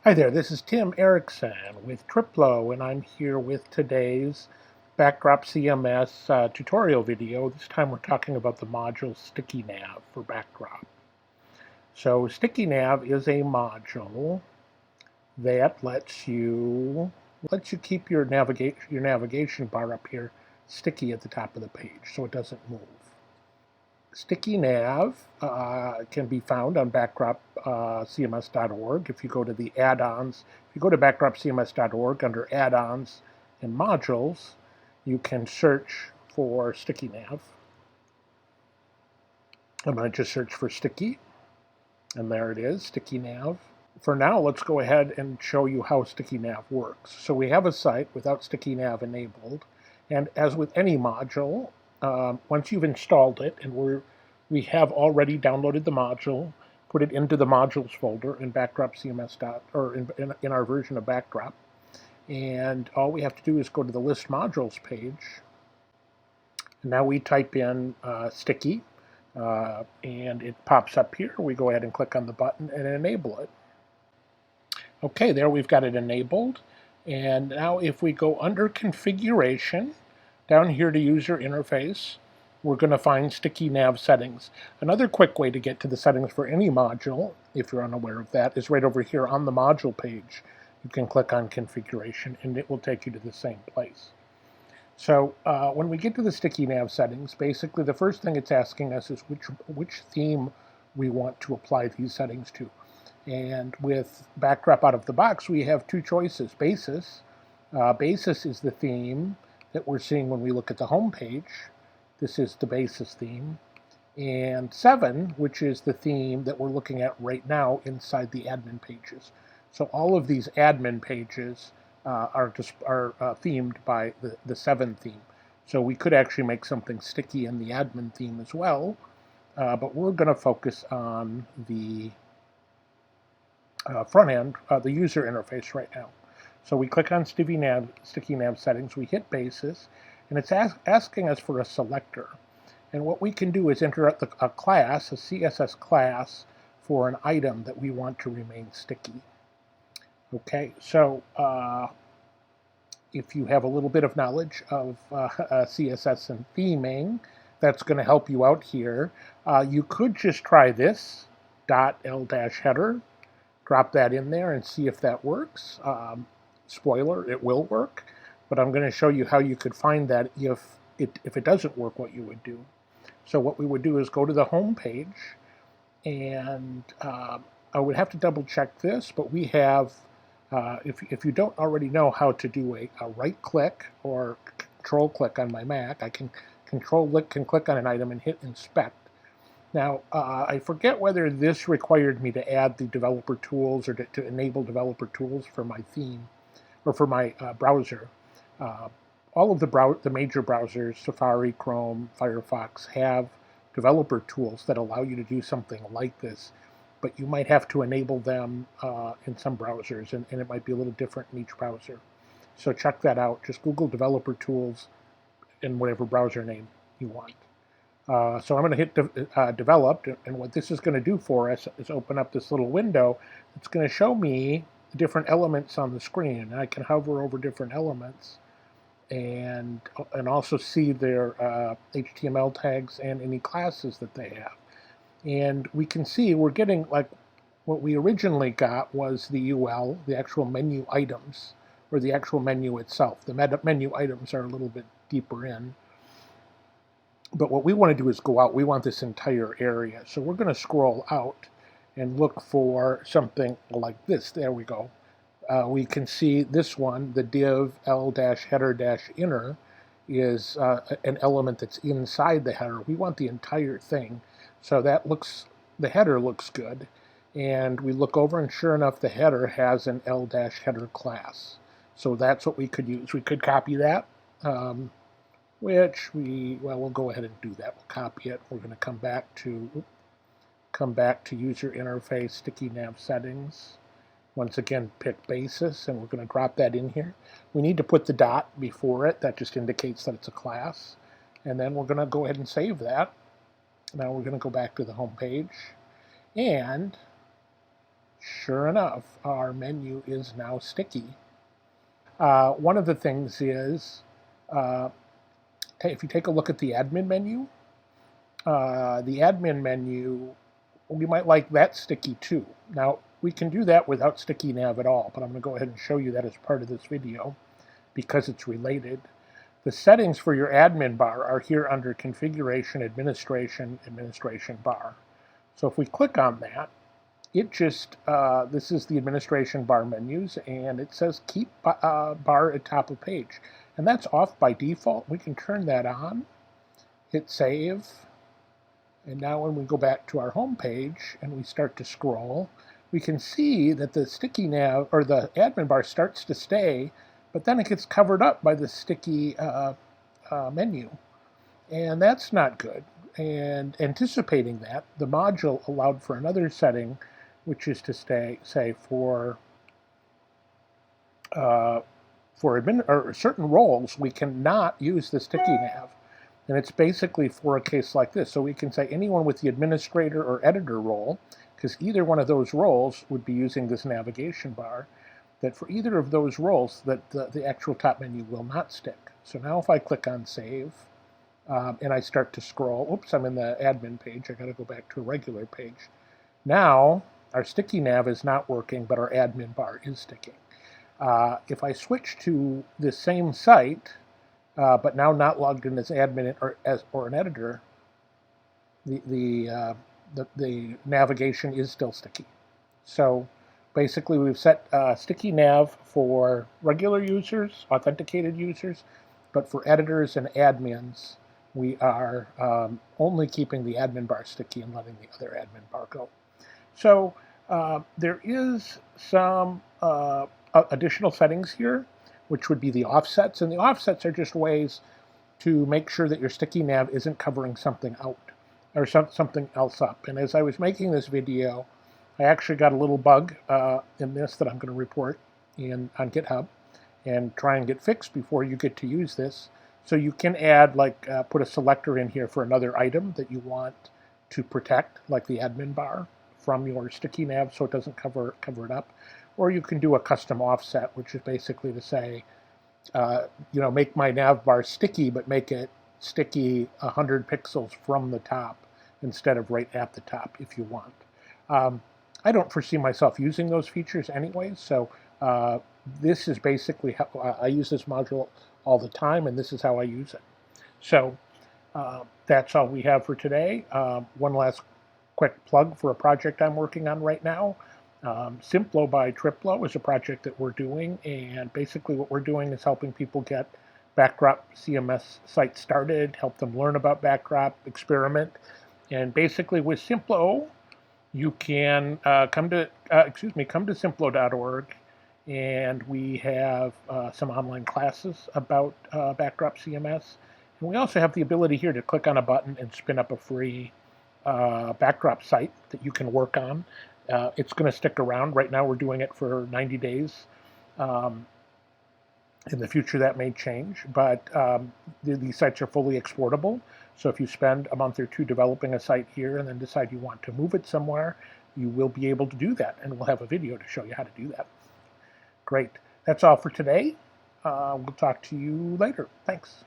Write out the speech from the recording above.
Hi there, this is Tim Erickson with Triplo, and I'm here with today's Backdrop CMS tutorial video. This time we're talking about the module Sticky Nav for Backdrop. So Sticky Nav is a module that lets you keep your navigation bar up here sticky at the top of the page so it doesn't move. Sticky Nav can be found on backdropcms.org. If you go to the add-ons, if you go to backdropcms.org under add-ons and modules, you can search for Sticky Nav. I'm going to just search for Sticky, and there it is, Sticky Nav. For now, let's go ahead and show you how Sticky Nav works. So we have a site without Sticky Nav enabled, and as with any module, once you've installed it, and we have already downloaded the module, put it into the modules folder in Backdrop CMS in our version of Backdrop, and all we have to do is go to the list modules page. And now we type in Sticky, and it pops up here. We go ahead and click on the button and enable it. Okay, there we've got it enabled. And now if we go under configuration, down here to user interface, we're going to find Sticky Nav settings. Another quick way to get to the settings for any module, if you're unaware of that, is right over here on the module page. You can click on configuration and it will take you to the same place. So when we get to the Sticky Nav settings, basically the first thing it's asking us is which theme we want to apply these settings to. And with Backdrop out of the box, we have two choices. Basis. Basis is the theme that we're seeing when we look at the home page. This is the Basis theme. And 7, which is the theme that we're looking at right now inside the admin pages. So all of these admin pages are themed by the 7 theme. So we could actually make something sticky in the admin theme as well, but we're going to focus on the front end, the user interface right now. So we click on Sticky Nav settings, we hit Basis, and it's asking us for a selector. And what we can do is enter a class, a CSS class, for an item that we want to remain sticky. Okay, so if you have a little bit of knowledge of CSS and theming, that's going to help you out here. You could just try this, .l-header, drop that in there and see if that works. Spoiler, it will work, but I'm going to show you how you could find that if it doesn't work, what you would do. So what we would do is go to the home page, and I would have to double check this, but we have, if you don't already know how to do a right click or control click on my Mac, I can click on an item and hit inspect. Now, I forget whether this required me to add the developer tools or to enable developer tools for my theme or for my browser. All of the major browsers, Safari, Chrome, Firefox, have developer tools that allow you to do something like this, but you might have to enable them in some browsers, and it might be a little different in each browser. So check that out. Just Google developer tools in whatever browser name you want. So I'm going to hit developed, and what this is going to do for us is open up this little window. It's going to show me the different elements on the screen, and I can hover over different elements and also see their HTML tags and any classes that they have. And we can see we're getting, like, what we originally got was the UL, the actual menu items, or the actual menu itself. The menu items are a little bit deeper in. But what we want to do is go out. We want this entire area. So we're going to scroll out and look for something like this. There we go. We can see this one, the div l-header-inner, is an element that's inside the header. We want the entire thing. So the header looks good. And we look over, and sure enough, the header has an l-header class. So that's what we could use. We could copy that. We'll go ahead and do that. We'll copy it. We're going to come back to user interface, Sticky Nav settings. Once again, pick Basis, and we're going to drop that in here. We need to put the dot before it. That just indicates that it's a class. And then we're going to go ahead and save that. Now we're going to go back to the home page and sure enough, our menu is now sticky. One of the things is, if you take a look at the admin menu, we might like that sticky too. Now, we can do that without Sticky Nav at all, but I'm going to go ahead and show you that as part of this video because it's related. The settings for your admin bar are here under Configuration, Administration, Administration Bar. So if we click on that, it just, this is the administration bar menus, and it says keep bar at top of page. And that's off by default. We can turn that on, hit save, and now when we go back to our home page and we start to scroll, we can see that the sticky nav, or the admin bar, starts to stay, but then it gets covered up by the sticky menu. And that's not good. And anticipating that, the module allowed for another setting, which is to say for certain roles, we cannot use the sticky nav. And it's basically for a case like this. So we can say anyone with the administrator or editor role, because either one of those roles would be using this navigation bar, that for either of those roles, that the actual top menu will not stick. So now if I click on save, and I start to scroll, oops, I'm in the admin page, I gotta go back to a regular page. Now, our sticky nav is not working, but our admin bar is sticking. If I switch to the same site, but now not logged in as admin or an editor, the navigation is still sticky. So basically we've set sticky nav for regular users, authenticated users, but for editors and admins, we are only keeping the admin bar sticky and letting the other admin bar go. So there is some additional settings here, which would be the offsets. And the offsets are just ways to make sure that your sticky nav isn't covering something out or something else up. And as I was making this video, I actually got a little bug in this that I'm going to report on GitHub and try and get fixed before you get to use this. So you can add, like, put a selector in here for another item that you want to protect, like the admin bar, from your sticky nav so it doesn't cover it up. Or you can do a custom offset, which is basically to say, make my nav bar sticky, but make it sticky 100 pixels from the top instead of right at the top if you want. I don't foresee myself using those features anyway, so this is basically how I use this module all the time, and this is how I use it. So that's all we have for today. One last quick plug for a project I'm working on right now. Simplo by Triplo is a project that we're doing, and basically what we're doing is helping people get Backdrop CMS sites started, help them learn about Backdrop, experiment, and basically with Simplo, you can come to simplo.org, and we have some online classes about Backdrop CMS, and we also have the ability here to click on a button and spin up a free Backdrop site that you can work on. It's going to stick around. Right now we're doing it for 90 days. In the future that may change, but these sites are fully exportable. So if you spend a month or two developing a site here and then decide you want to move it somewhere, you will be able to do that. And we'll have a video to show you how to do that. Great. That's all for today. We'll talk to you later. Thanks.